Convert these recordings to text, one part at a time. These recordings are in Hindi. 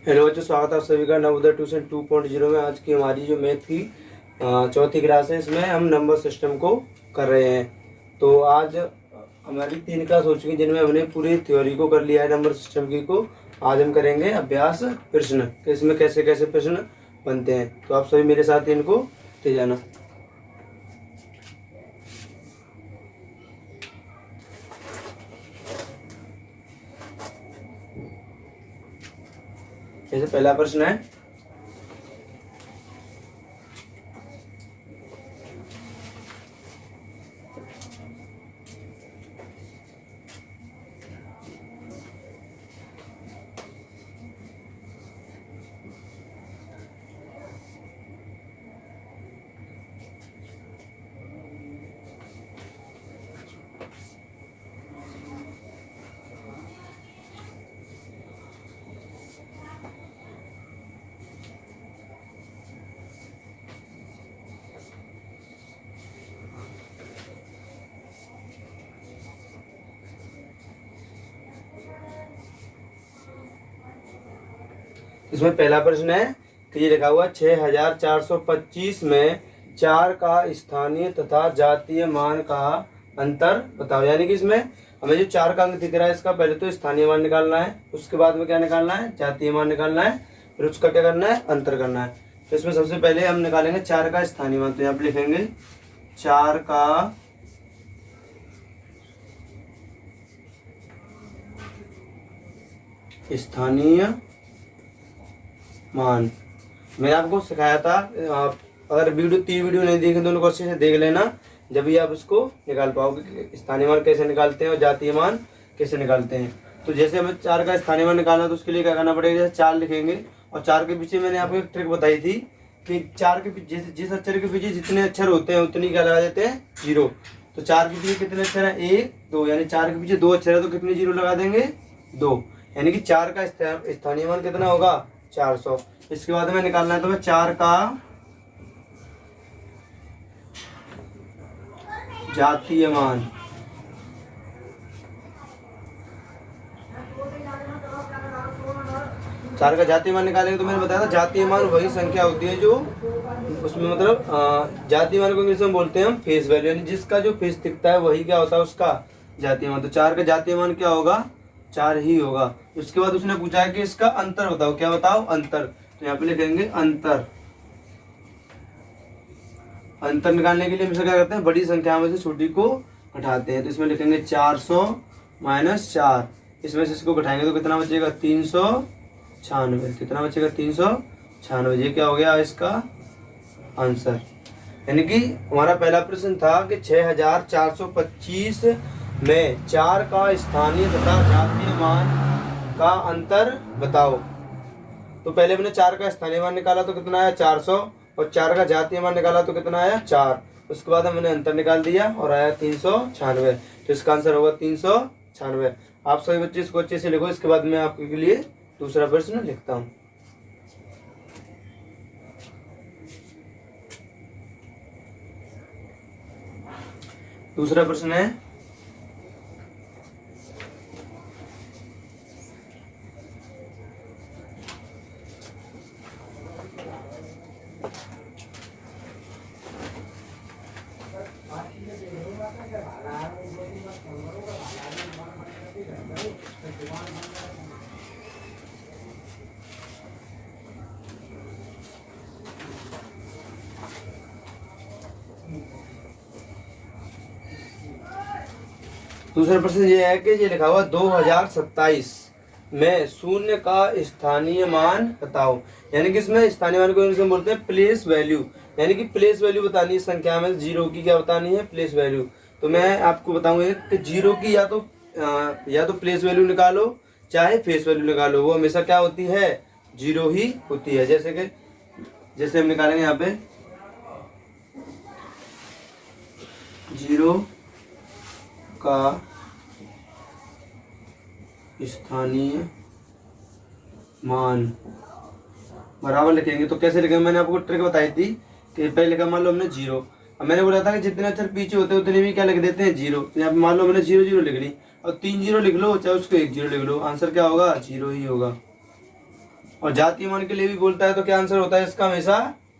हेलो बच्चों, स्वागत है आप सभी का नवोदय ट्यूशन 2.0 में। आज की हमारी जो मैथ की चौथी क्लास है, इसमें हम नंबर सिस्टम को कर रहे हैं। तो आज हमारी 3 क्लास हो चुकी जिनमें हमने पूरी थ्योरी को कर लिया है नंबर सिस्टम की को। आज हम करेंगे अभ्यास प्रश्न कि इसमें कैसे कैसे प्रश्न बनते हैं। तो आप सभी मेरे साथ इनको ले जाना। जैसे पहला प्रश्न है, इसमें पहला प्रश्न है कि ये लिखा हुआ 6425 में 4 का स्थानीय तथा जातीय मान का अंतर बताओ। यानी कि इसमें हमें जो 4 का अंक दिख रहा है, इसका पहले तो स्थानीय मान निकालना है, उसके बाद में क्या निकालना है, जातीय मान निकालना है, फिर उसका क्या करना है, अंतर करना है। तो इसमें सबसे पहले हम निकालेंगे 4 का स्थानीय मान। तो यहाँ पे लिखेंगे 4 का स्थानीय मान। मैंने आपको सिखाया था, आप अगर वीडियो 3 वीडियो नहीं देखे तो उनको अच्छे से देख लेना, जब भी आप इसको निकाल पाओगे कि स्थानीय मान कैसे निकालते हैं और जातीय मान कैसे निकालते हैं। तो जैसे हमें 4 का स्थानीय मान निकालना, तो उसके लिए क्या करना पड़ेगा, जैसे 4 लिखेंगे और 4 के पीछे मैंने आपको एक ट्रिक बताई थी कि 4 के पीछे जिस अक्षर के पीछे जितने अक्षर होते हैं उतनी क्या लगा देते हैं, 0। तो 4 के पीछे कितने अक्षर है, 1 2, यानी 4 के पीछे 2 अक्षर है तो कितने 0 लगा देंगे, 2। यानी कि 4 का स्थानीय मान कितना होगा, 400। इसके बाद में निकालना है तो मैं 4 का जातीय मान। चार का जातीय मान निकालेंगे तो मैंने बताया था जातीय मान वही संख्या होती है जो उसमें मतलब जातीय मान को इंग्लिश में बोलते हैं हम फेस वैल्यू, यानी जिसका जो फेस दिखता है वही क्या होता है उसका जातीय मान। तो 4 का जातीय मान क्या होगा, 4 ही होगा। उसके बाद उसने पूछा है कि इसका अंतर बताओ, क्या बताओ, अंतर। तो यहाँ पे लिखेंगे अंतर। अंतर निकालने के लिए हम क्या करते हैं, बड़ी संख्या में से छोटी को घटाते हैं। तो इसमें लिखेंगे 400 माइनस 4, इसमें से इसको घटाएंगे तो कितना बचेगा, 396। कितना बचेगा, 396। ये क्या हो गया इसका आंसर। यानी कि हमारा पहला प्रश्न था कि 6425 में 4 का स्थानीय तथा जातीय मान का अंतर बताओ। तो पहले मैंने 4 का स्थानीय मान निकाला तो कितना आया, 400, और 4 का जातीय मान निकाला तो कितना आया, 4। उसके बाद मैंने अंतर निकाल दिया और आया 396। तो इसका आंसर होगा 396। आप सभी बच्चे इसको अच्छे से लिखो। इसके बाद मैं आपके लिए दूसरा प्रश्न लिखता हूँ। दूसरा प्रश्न है, दूसरा प्रश्न ये है कि ये लिखा हुआ 2027 में शून्य का स्थानीय मान बताओ। यानी कि इसमें स्थानीय मान को इंग्लिश में बोलते हैं प्लेस वैल्यू, यानी कि प्लेस वैल्यू बतानी है संख्या में, 0 की क्या बतानी है, प्लेस वैल्यू। तो मैं आपको बताऊंगा कि 0 की या तो प्लेस वैल्यू निकालो चाहे फेस वैल्यू निकालो, वो हमेशा क्या होती है, 0 ही होती है। जैसे हम निकालेंगे यहाँ पे 0 का स्थानीय मान बराबर लिखेंगे। तो कैसे लिखेंगे, मैंने आपको ट्रिक बताई थी कि पहले लिखा, मान लो हमने 0। अब मैंने बोला था कि जितने अक्षर पीछे होते हैं उतने भी क्या लिख देते हैं, 0। तो यहाँ पे मान लो मैंने 0 0 लिख ली, और 3 0 लिख लो चाहे उसको 1 0 लिख लो, आंसर क्या होगा, 0 ही होगा। और जातीय मान के लिए भी बोलता है तो क्या आंसर होता है इसका? हमेशा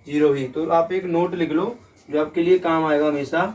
0 ही। तो आप एक नोट लिख लो जो आपके लिए काम आएगा हमेशा।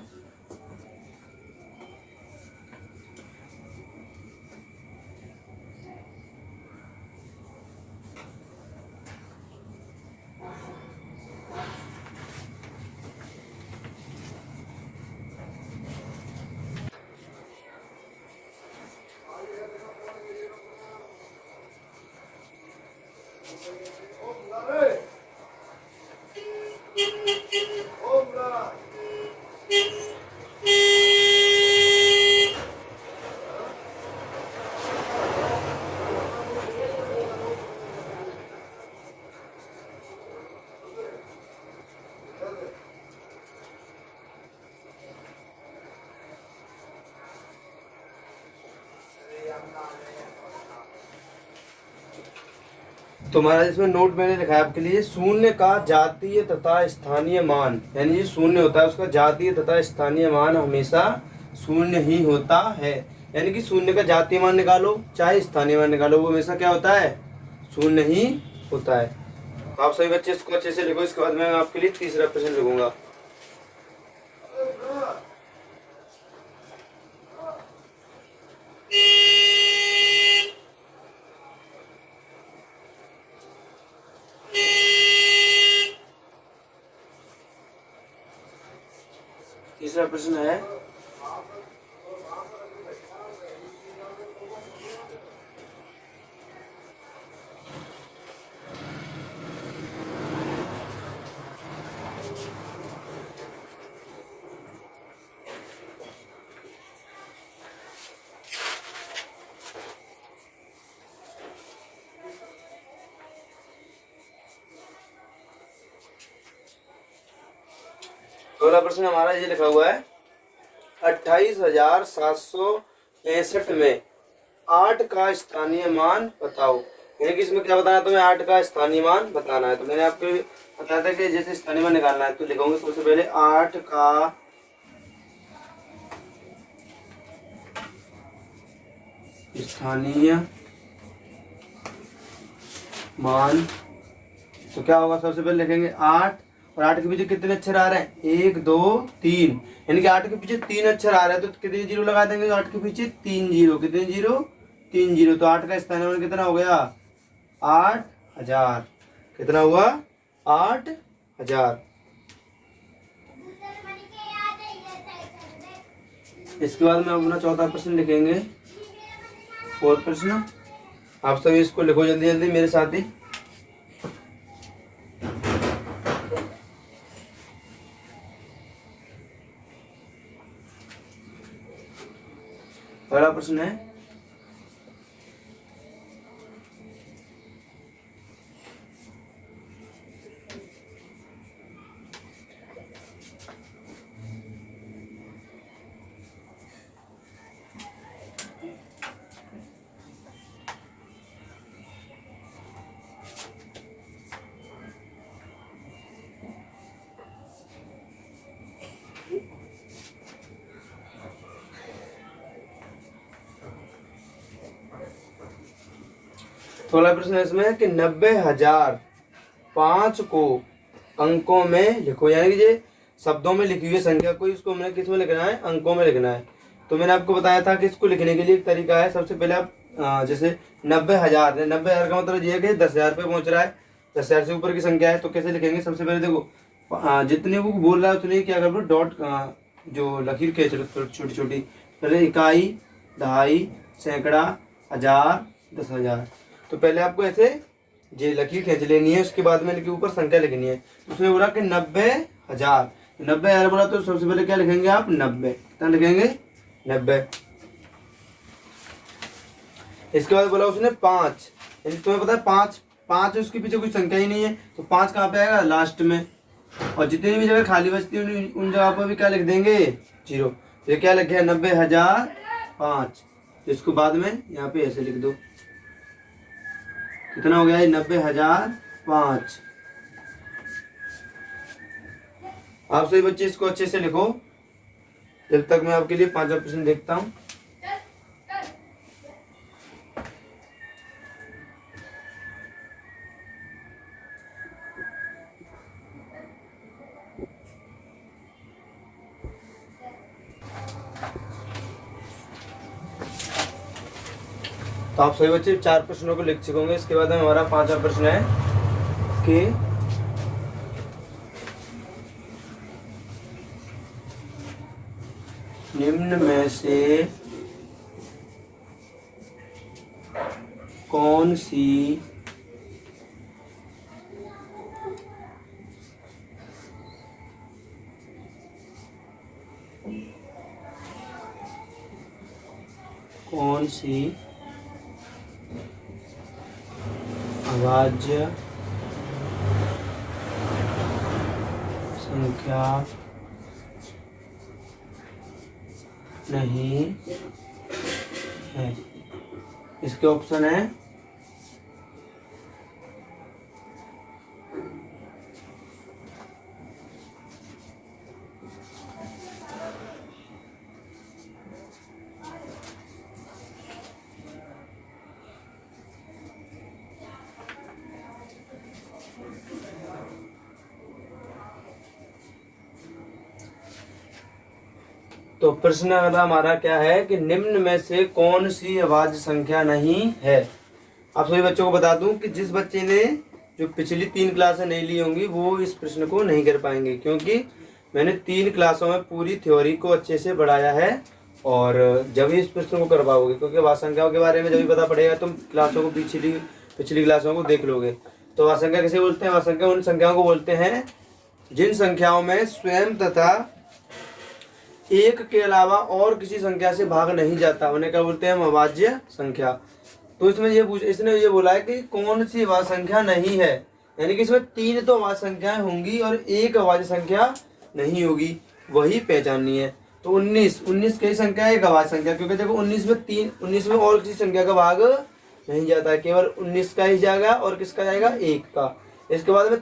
तो महाराज इसमें नोट मैंने लिखा है आपके लिए, शून्य का जातीय तथा स्थानीय मान, यानी ये शून्य होता है उसका जातीय तथा स्थानीय मान हमेशा शून्य ही होता है। यानी कि शून्य का जातीय मान निकालो चाहे स्थानीय मान निकालो, वो हमेशा क्या होता है? शून्य ही होता है। तो आप सभी बच्चे इसको अच्छे से लिखो। इसके बाद मैं आपके लिए तीसरा प्रश्न लिखूंगा। तीसरा प्रश्न है, अगला प्रश्न हमारा ये लिखा हुआ है, 28,765 में 8 का स्थानीय मान बताओ। यानी कि इसमें क्या बताना है तुम्हें? 8 का स्थानीय मान बताना है। तो मैंने आपको बताया था कि जैसे स्थानीय मान निकालना है तो लिखोगे सबसे पहले 8 का स्थानीय मान। तो क्या होगा? सबसे पहले लिखेंगे 8, और 8 के पीछे कितने अक्षर आ रहे हैं? 1 2 3, यानी कि 8 के पीछे 3 अक्षर आ रहे हैं तो कितने जीरो लगा देंगे? 8 के पीछे 3 जीरो। कितने जीरो? 3 जीरो। तो 8 का स्थानीय मान कितना हो गया? 8,000। कितना हुआ? 8,000। इसके बाद में अपना चौथा प्रश्न लिखेंगे, फोर्थ प्रश्न। आप सभी इसको लिखो जल्दी जल्दी मेरे साथ ही। पहला प्रश्न है, थोड़ा प्रश्न है इसमें कि 90,005 को अंकों में लिखो। यानी कि ये शब्दों में लिखी हुई संख्या को इसको हमने किस में लिखना है? अंकों में लिखना है। तो मैंने आपको बताया था कि इसको लिखने के लिए एक तरीका है। सबसे पहले आप जैसे 90,000 है, 90,000 का मतलब ये है कि 10,000 पे पहुंच रहा है, 10,000 से ऊपर की संख्या है। तो कैसे लिखेंगे? सबसे पहले देखो जितने वो बोल रहा है उतने क्या करो, डॉट जो लकीर खींच लो छोटी छोटी। पहले इकाई, दहाई, सैकड़ा, हजार, 10,000। तो पहले आपको ऐसे ये लकीर खींच लेनी है, उसके बाद में इनके ऊपर संख्या लिखनी है। उसने बोला कि 90,000, 90,000 बोला तो सबसे पहले क्या लिखेंगे आप? 90। कितना लिखेंगे? 90। इसके बाद बोला उसने 5, यानी तुम्हें पता है 5, 5 उसके पीछे कोई संख्या ही नहीं है तो 5 कहाँ पे आएगा? लास्ट में। और जितनी भी जगह खाली बचती है उन जगह पर भी क्या लिख देंगे? 0। तो ये क्या लिख गया? 90,005। तो इसको बाद में यहाँ पे ऐसे लिख दो। कितना हो गया? 90,005। आप सभी बच्चे इसको अच्छे से लिखो जब तक मैं आपके लिए 5वां प्रश्न देखता हूं। तो आप सभी बच्चे 4 प्रश्नों को लिख चुके होंगे। इसके बाद में हमारा 5वां प्रश्न है कि निम्न में से कौन सी अभाज्य संख्या नहीं है। इसके ऑप्शन है तो प्रश्न अगला हमारा क्या है कि निम्न में से कौन सी अभाज्य संख्या नहीं है। आप सभी बच्चों को बता दूं कि जिस बच्चे ने जो पिछली 3 क्लासें नहीं ली होंगी वो इस प्रश्न को नहीं कर पाएंगे, क्योंकि मैंने 3 क्लासों में पूरी थ्योरी को अच्छे से पढ़ाया है। और जब इस प्रश्न को कर पाओगे, क्योंकि अभाज्य संख्याओं के बारे में जब भी पता पड़ेगा तुम क्लासों को पिछली क्लासों को देख लोगे। तो अभाज्य संख्या किसे बोलते हैं? अभाज्य संख्या उन संख्याओं को बोलते हैं जिन संख्याओं में स्वयं तथा एक के अलावा और किसी संख्या से भाग नहीं जाता, उन्हें क्या बोलते हैं? हम अभाज्य संख्या। तो इसमें इसने ये बोला है कि कौन सी अभाज्य संख्या नहीं है, यानी कि इसमें 3 तो अभाज्य संख्याएं होंगी और एक अभाज्य संख्या नहीं होगी, वही पहचाननी है। तो 19 कई संख्या है? एक अभाज्य संख्या, क्योंकि देखो 19 में और किसी संख्या का भाग नहीं जाता है, केवल 19 का ही जाएगा और किसका जाएगा? 1 का। इसके बाद में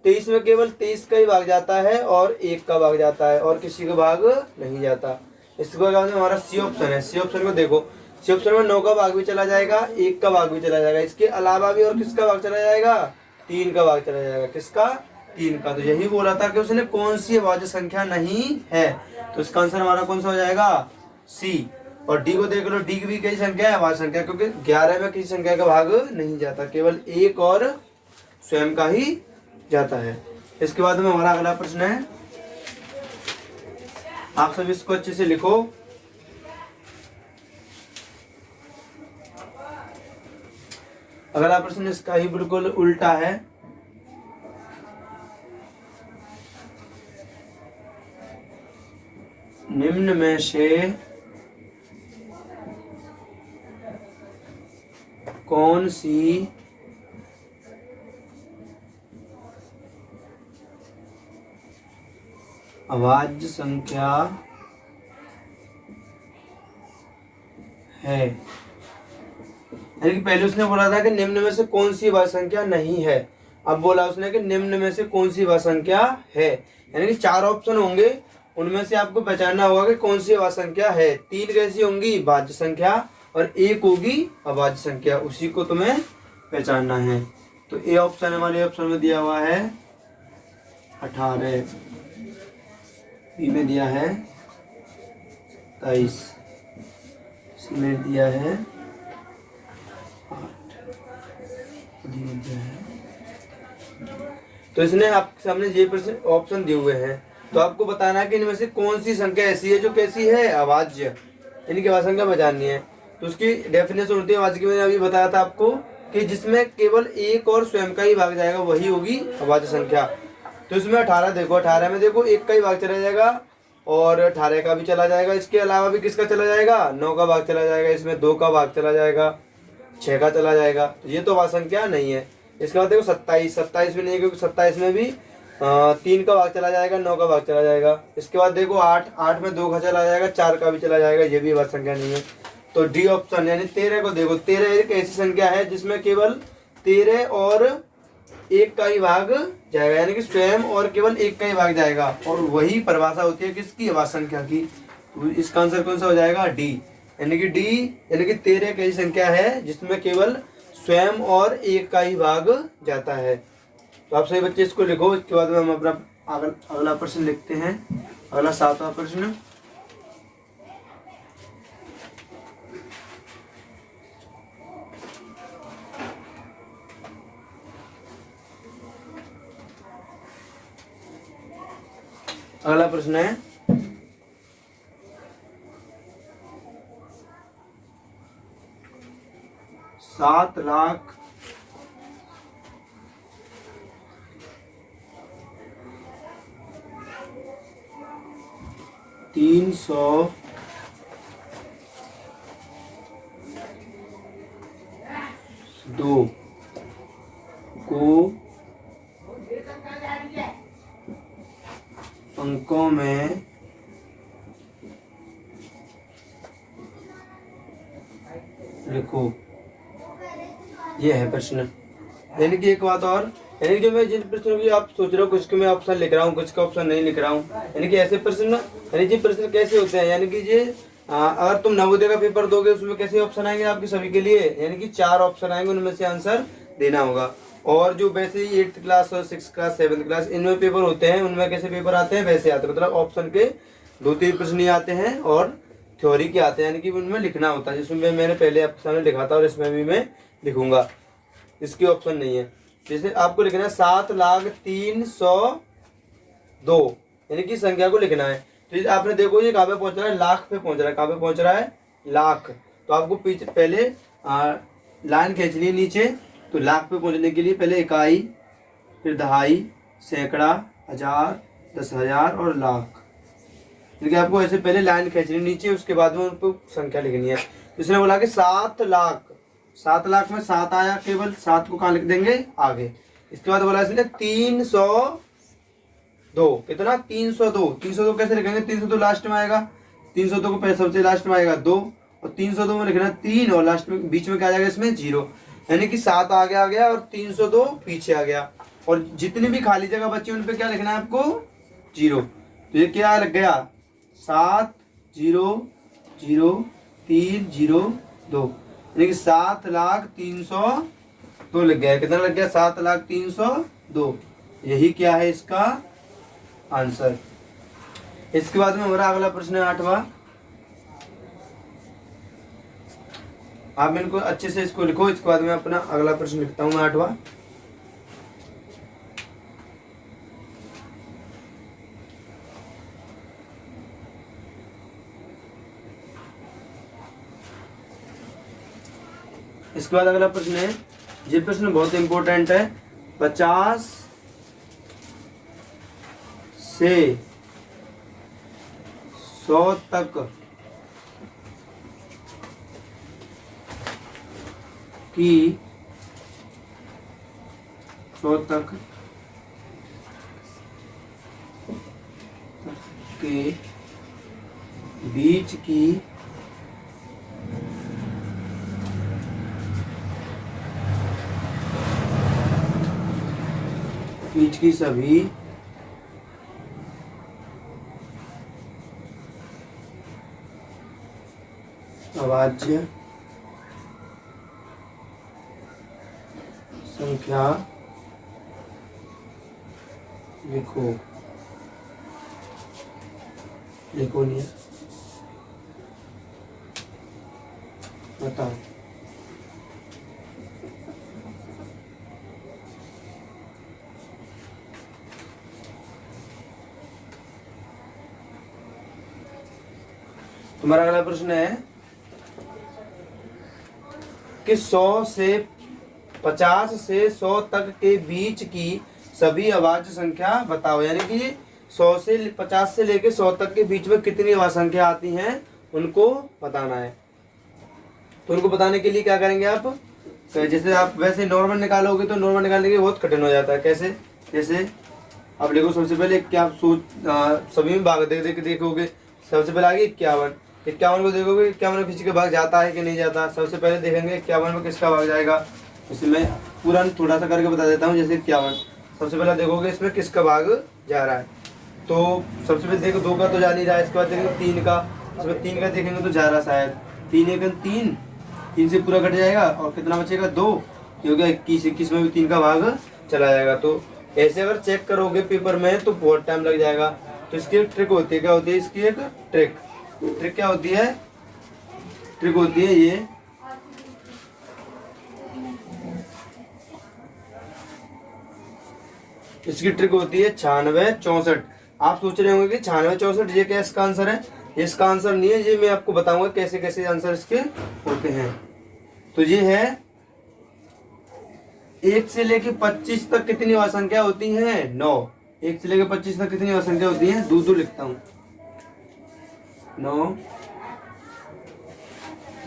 23 में केवल 23 का ही भाग जाता है और 1 का भाग जाता है और किसी का भाग नहीं जाता। इसके बाद हमारा सी ऑप्शन है। सी ऑप्शन को देखो, सी ऑप्शन में 9 का भाग भी चला जाएगा, 1 का भाग भी चला जाएगा, इसके अलावा भी और किसका भाग चला जाएगा? 3 का भाग चला जाएगा। किसका? 3 का। तो यही बोला था कि उसने कौन सी अभाज्य संख्या नहीं है, तो इसका आंसर हमारा कौन सा हो जाएगा? सी। और डी को देख लो, डी की भी कई संख्या है? अभाज्य संख्या, क्योंकि 11 में किसी संख्या का भाग नहीं जाता, केवल 1 और स्वयं का ही जाता है। इसके बाद में हमारा अगला प्रश्न है, आप सब इसको अच्छे से लिखो। अगला प्रश्न इसका ही बिल्कुल उल्टा है। निम्न में से कौन सी अभाज्य संख्या है? यानी कि पहले उसने बोला था कि निम्न में से कौन सी अभाज्य संख्या नहीं है, अब बोला उसने कि निम्न में से कौन सी अभाज्य संख्या है। यानी कि 4 ऑप्शन होंगे, उनमें से आपको पहचानना होगा कि कौन सी अभाज्य संख्या है। 3 कैसी होंगी? भाज्य संख्या, और 1 होगी अभाज्य संख्या, उसी को तुम्हें पहचानना है। तो ए ऑप्शन हमारे ऑप्शन में दिया हुआ है 18, बी में दिया है 23, सी में दिया है 8, डी में दिया है। तो इसने आपके सामने ये प्रश्न ऑप्शन दिए हुए हैं, तो आपको बताना है कि इनमें से कौन सी संख्या ऐसी है जो कैसी है? अभाज्य, इनकी अभाज्य संख्या पहचाननी है। तो उसकी डेफिनेशन होती है अभाज्य की, मैंने अभी बताया था आपको कि जिसमें केवल 1 और स्वयं का ही भाग जाएगा वही होगी अभाज्य संख्या। तो इसमें 18 देखो, 18 में देखो 1 का ही भाग चला जाएगा और 18 का भी चला जाएगा, इसके अलावा भी किसका चला जाएगा? 9 का भाग चला जाएगा, इसमें 2 का भाग चला जाएगा, 6 का चला जाएगा, तो ये तो अभाज्य संख्या नहीं है। इसके बाद देखो 27 भी नहीं है, क्योंकि 27 में भी 3 का भाग चला जाएगा, 9 का भाग चला जाएगा। इसके बाद देखो 8 में 2 का चला जाएगा, 4 का भी चला जाएगा, ये भी अभाज्य संख्या नहीं है। तो डी ऑप्शन, यानी 13 को देखो, 13 एक ऐसी संख्या है जिसमें केवल 13 और 1 का ही भाग जाएगा, यानी कि स्वयं और केवल 1 का ही भाग जाएगा, और वही परिभाषा होती है किसकी? अभाज्य संख्या की। तो इसका आंसर कौन सा हो जाएगा? डी। यानी कि 13 एक ऐसी संख्या है जिसमें केवल स्वयं और 1 का ही भाग जाता है। तो आप सभी बच्चे इसको लिखो। इसके बाद में हम अपना अगला प्रश्न लिखते हैं। अगला 7वां प्रश्न, अगला प्रश्न है 7,00,000 302 को अंकों में लिखो। ये है प्रश्न। यानी कि एक बात और, यानी कि जो मैं जिन प्रश्नों की आप सोच रहे हो कुछ के मैं ऑप्शन लिख रहा हूँ, कुछ का ऑप्शन नहीं लिख रहा हूँ। यानी कि ऐसे प्रश्न, यानी कि प्रश्न कैसे होते हैं, यानी कि ये अगर तुम नवोदय का पेपर दोगे उसमें कैसे ऑप्शन आएंगे आपके सभी के लिए, यानी कि 4 ऑप्शन आएंगे, उनमें से आंसर देना होगा। और जो वैसे ही 8th क्लास और 6th क्लास 7th क्लास इनमें पेपर होते हैं, उनमें कैसे पेपर आते हैं, वैसे आते हैं, मतलब ऑप्शन के 2-3 प्रश्न ही आते हैं और थ्योरी के आते हैं, यानी कि उनमें लिखना होता है, जिसमें मैंने पहले आपके सामने लिखा था और इसमें भी मैं लिखूंगा। इसकी ऑप्शन नहीं है। जैसे आपको लिखना है 7,03,102, यानी कि संख्या को लिखना है। तो आपने देखो ये कहाँ पे पहुंच रहा है, लाख पे पहुंच रहा है। कहाँ पे पहुंच रहा है, लाख। तो आपको पीछे पहले लाइन खींचनी है नीचे। तो लाख पे पहुंचने के लिए पहले इकाई, फिर दहाई, सैकड़ा, हजार, 10,000 और लाख। देखिए आपको ऐसे पहले लाइन खींचनी नीचे, उसके बाद में उनको संख्या लिखनी है। इसने बोला कि 7,00,000, 7,00,000 में 7 आया, केवल 7 को कहाँ लिख देंगे, आगे। इसके बाद बोला इसने 302, कितना, 302। 302 कैसे लिखेंगे, 302 लास्ट में आएगा, 302 को पहले सबसे लास्ट में आएगा 2, और 302 में लिखना 3, और लास्ट में बीच में क्या आ जाएगा इसमें 0, यानी कि 7 आगे आ गया और 302 पीछे आ गया। और जितनी भी खाली जगह बची उन पे क्या लिखना है आपको, 0। तो ये क्या लग गया, 7,0,0,3,02, यानी कि 7,03,102 लग गया। कितना लग गया, 7,03,102। यही क्या है इसका आंसर। इसके बाद में हमारा अगला प्रश्न है 8वां। आप इनको अच्छे से इसको लिखो, इसके बाद में अपना अगला प्रश्न लिखता हूं मैं 8वां। इसके बाद अगला प्रश्न है, ये प्रश्न बहुत इंपॉर्टेंट है। 50 से 100 तक की 100 तक के बीच की सभी अभाज्य संख्या लिखो। लिखो नहीं, बताओ। तुम्हारा अगला प्रश्न है कि 50 से 100 तक के बीच की सभी अभाज्य संख्या बताओ। यानी कि 100 से 50 से लेके 100 तक के बीच में कितनी अभाज्य संख्या आती हैं, उनको बताना है। तो उनको बताने के लिए क्या करेंगे आप, तो जैसे आप वैसे नॉर्मल निकालोगे तो नॉर्मल निकालने के लिए बहुत कठिन हो जाता है। कैसे, जैसे आप देखो, सबसे पहले क्या आप सभी में भाग देखोगे। सबसे पहले आगे 51 को देखोगे, 51 में किसी का भाग जाता है कि नहीं जाता। सबसे पहले देखेंगे 51 में किसका भाग जाएगा। इसमें पूरा थोड़ा सा करके बता देता हूँ। जैसे 51 सबसे पहले देखोगे इसमें किसका भाग जा रहा है। तो सबसे पहले देखो 2 का तो जा नहीं रहा है। इसके बाद देखेंगे 3 का, इसमें 3 का देखेंगे तो जा रहा शायद 3 1 3, 3 से पूरा कट जाएगा और कितना बचेगा 2, ये हो गया 21। 21 में भी 3 का भाग चला जाएगा। तो ऐसे अगर चेक करोगे पेपर में तो बहुत टाइम लग जाएगा। तो इसकी एक ट्रिक होती है, क्या होती है इसकी एक ट्रिक क्या होती है, ट्रिक होती है ये, इसकी ट्रिक होती है 96 64। आप सोच रहे होंगे कि 96 64 ये क्या इसका आंसर है? इसका आंसर नहीं है, ये मैं आपको बताऊंगा कैसे कैसे आंसर इसके होते हैं। तो ये है 1 से लेके 25 तक कितनी असंख्या होती हैं? 9। 1 से लेके 25 तक कितनी असंख्या होती हैं? दो लिखता हूं, 9।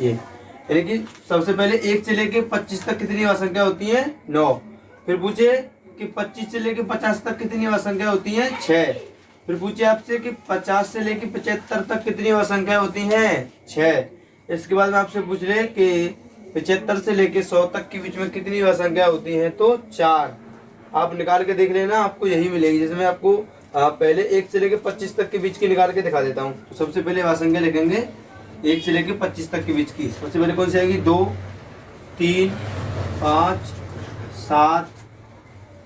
ये यानी कि सबसे पहले 1 से लेके 25 तक कितनी असंख्या होती है? 9। फिर पूछे कि 25 से लेके 50 तक कितनी असंख्या होती है? 6। फिर पूछे आपसे कि 50 से लेके 75 तक कितनी असंख्या होती हैं? 6। इसके बाद में आपसे पूछ रहे कि 75 से लेके 100 तक के बीच में कितनी असंख्या होती हैं? तो 4। आप निकाल के देख लेना, आपको यही मिलेगी। जैसे मैं आपको पहले 1 से लेके 25 तक के बीच की निकाल के दिखा देता हूँ। तो सबसे पहले असंख्या लिखेंगे 1 से लेके 25 तक के बीच की। सबसे पहले कौन सी आएगी? 2 3 5 7।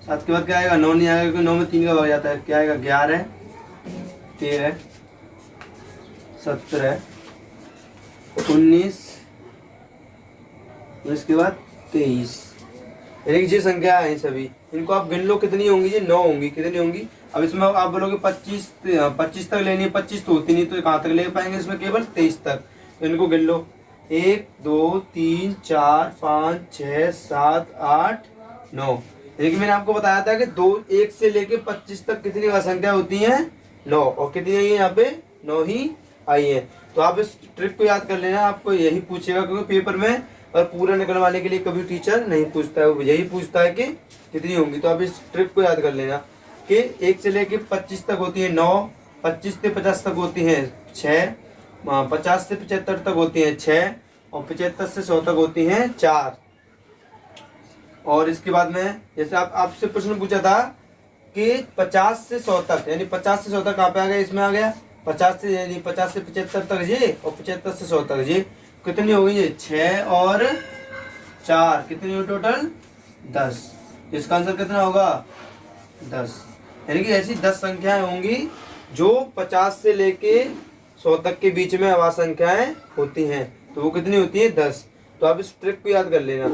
7 के बाद क्या आएगा? 9 नहीं आएगा क्योंकि 9 में 3 का भाग जाता है। क्या आएगा? 11 13 17 19 इसके बाद 23। यानी कि ये संख्या है सभी, इनको आप गिन लो कितनी होंगी? ये 9 होंगी। कितनी होंगी? अब इसमें आप बोलोगे 25 तक लेनी है, 25 तो होती नहीं, तो कहाँ तक ले पाएंगे? इसमें केवल 23 तक। तो इनको गिन लो, 1 2 3 4 5 6 7 8 9। लेकिन मैंने आपको बताया था कि 1 से लेके 25 तक कितनी असंख्या होती हैं? 9। और कितनी आई है यहाँ पे? 9 ही आई है। तो आप इस ट्रिक को याद कर लेना, आपको यही पूछेगा क्योंकि पेपर में और पूरा निकलवाने के लिए कभी टीचर नहीं पूछता है, वो यही पूछता है कि कितनी होंगी। तो आप इस ट्रिक को याद कर लेना कि 1 से लेके 25 तक होती है 9, 25 से 50 तक होती है 6, 50 से 75 तक होती है 6, और 75 से 100 तक होती हैं 4। और इसके बाद में जैसे आपसे प्रश्न पूछा था कि 50 से 100 तक, यानी 50 से 100 तक कहाँ पे आ गया? इसमें आ गया। 50 से यानी 50 से 75 तक ये, और 75 से 100 तक ये कितनी हो गई? ये 6 और 4 कितनी हुई टोटल? 10। इसका आंसर कितना होगा? 10। यानी कि ऐसी 10 संख्याएं होंगी जो 50 से लेके 100 तक के बीच में अवास्तव संख्याएं होती हैं। तो वो कितनी होती है? 10। तो आप इस ट्रिक को याद कर लेना।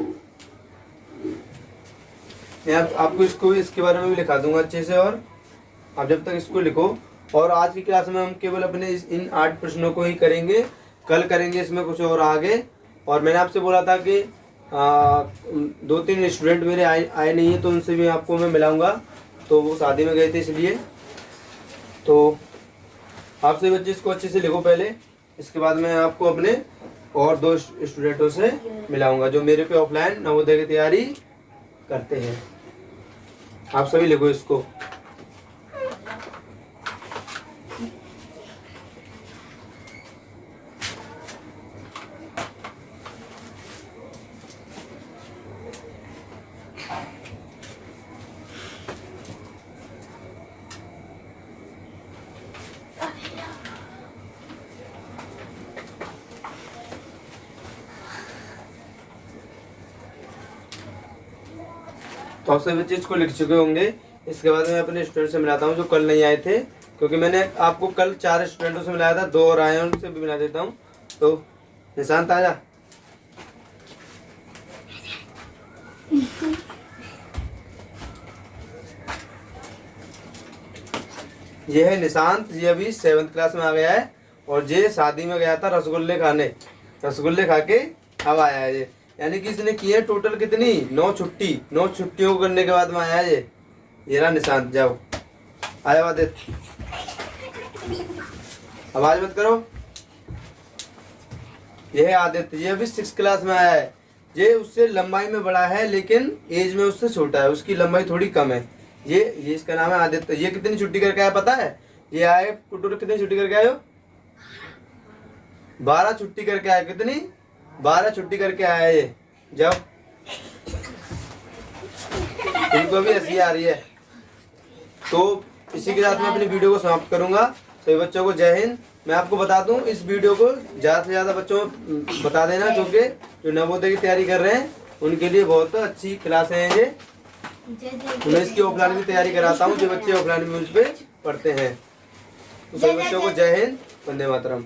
मैं आपको इसको इसके बारे में भी लिखा दूंगा अच्छे से, और आप जब तक इसको लिखो। और आज की क्लास में हम केवल अपने इन 8 प्रश्नों को ही करेंगे, कल करेंगे इसमें कुछ और आगे। और मैंने आपसे बोला था कि 2-3 स्टूडेंट मेरे आए नहीं है, तो उनसे भी आपको मैं मिलाऊंगा। तो वो शादी में गए थे इसलिए। तो आप सभी बच्चे इसको अच्छे से लिखो पहले, इसके बाद मैं आपको अपने और 2 स्टूडेंटों से मिलाऊंगा जो मेरे पे ऑफलाइन नवोदय की तैयारी करते हैं। आप सभी लिखो इसको। तो आप सभी बच्चे इसको लिख चुके होंगे। इसके बाद मैं अपने स्टूडेंट से मिलाता हूँ जो कल नहीं आए थे, क्योंकि मैंने आपको कल 4 स्टूडेंटों से मिलाया था, 2 और आए हैं, उनसे भी मिला देता हूँ। तो निशांत आजा। ये है निशांत, ये अभी 7th क्लास में आ गया है, और ये शादी में गया था रसगुल्ले खाने, रसगुल्ले खा के अब आया है ये। यानी कि इसने किए टोटल कितनी? 9 छुट्टी। 9 छुट्टियों को करने के बाद में आया ये रहा निशांत। जाओ आया आदित, आवाज मत करो। ये है आदित्य, ये अभी 6th क्लास में आया है। ये उससे लंबाई में बड़ा है लेकिन एज में उससे छोटा है, उसकी लंबाई थोड़ी कम है। ये इसका नाम है आदित्य। ये कितनी छुट्टी करके आया पता है? ये आए टोटल कितनी छुट्टी करके आए हो? 12 छुट्टी करके आए। कितनी? 12 छुट्टी करके आया ये। जब इनको भी हंसी आ रही है। तो इसी के साथ मैं अपनी वीडियो को समाप्त करूंगा। सभी बच्चों को जय हिंद। मैं आपको बता दूं, इस वीडियो को ज़्यादा से ज़्यादा बच्चों को बता देना, क्योंकि जो नवोदय की तैयारी कर रहे हैं उनके लिए बहुत अच्छी क्लास है ये। मैं इसकी ऑफलाइन की तैयारी कराता हूँ जो बच्चे ऑफलाइन में मुझ पे पढ़ते हैं। तो सभी बच्चों को जय हिंद, वंदे मातरम।